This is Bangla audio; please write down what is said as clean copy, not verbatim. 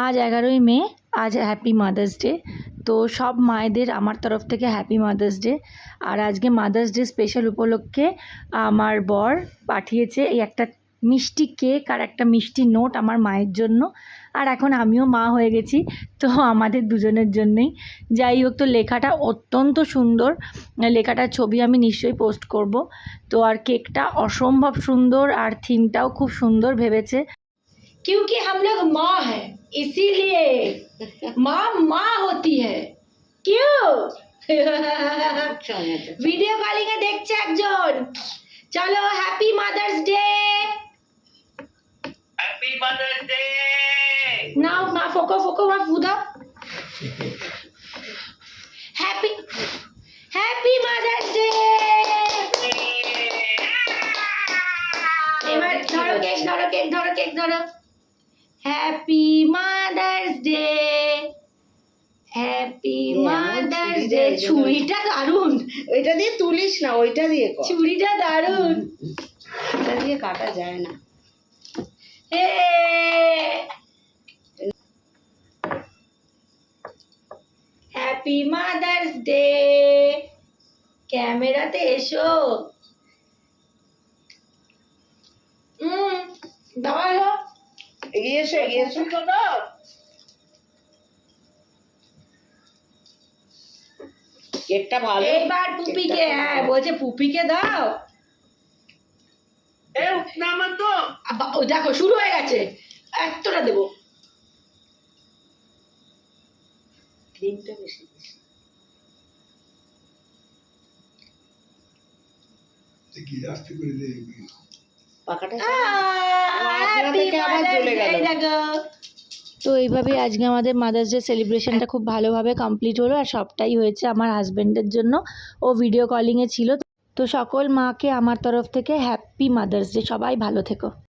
आज 11ই মে, आज হ্যাপি মাদার্স ডে। তো সব মায়েদের আমার তরফ থেকে হ্যাপি মাদার্স ডে। আর আজকে মাদার্স ডে স্পেশাল উপলক্ষে আমার বর পাঠিয়েছে এই একটা মিষ্টি কেক আর একটা মিষ্টি নোট আমার মায়ের জন্য। আর এখন আমিও মা হয়ে গেছি, তো আমাদের দুজনের জন্যই। যাই হোক, তো লেখাটা অত্যন্ত সুন্দর, লেখাটার ছবি আমি নিশ্চয়ই পোস্ট করব। তো আর কেকটা অসম্ভব সুন্দর, আর থিমটাও খুব সুন্দর ভেবেছে। क्योंकि हम लोग माँ है, इसीलिए माँ माँ होती है। क्यों? ভিডিও কলিং এ দেখছে একজন। চলো happy Mother's Day. Happy Mother's Day. নাও মা ফোকো ফোকো মা ফুদা। Happy happy Mother's Day. এবার ধরো কেক, ধরো কেক, ধরো কেক, ধরো। Happy Mother's Day, happy Mother's Day. ছুরিটা দারুণ। ওইটা দিয়ে তুলিস না, ওইটা দিয়ে কর। ছুরিটা দারুণ। ওইটা দিয়ে কাটা যায় না। Happy Mother's day. ক্যামেরাতে এসো। দাও এলো। এগিয়ে এসো, এগিয়ে এসো। কেকটা ভালো। এবার পুপিকে, হ্যাঁ বলছে পুপিকে দাও। ও দেখো শুরু হয়ে গেছে। এতটা দেবো। ক্রিমটা বেশি দিস। পাকাটা থেকে আবার চলে গেল। তো এইভাবেই আজকে আমাদের মাদার্স ডে সেলিব্রেশনটা খুব ভালোভাবে কমপ্লিট হলো। আর সবটাই হয়েছে আমার হাজব্যান্ডের জন্য, ও ভিডিও কলিংয়ে ছিল। তো সকল মাকে আমার তরফ থেকে হ্যাপি মাদার্স ডে। সবাই ভালো থেকো।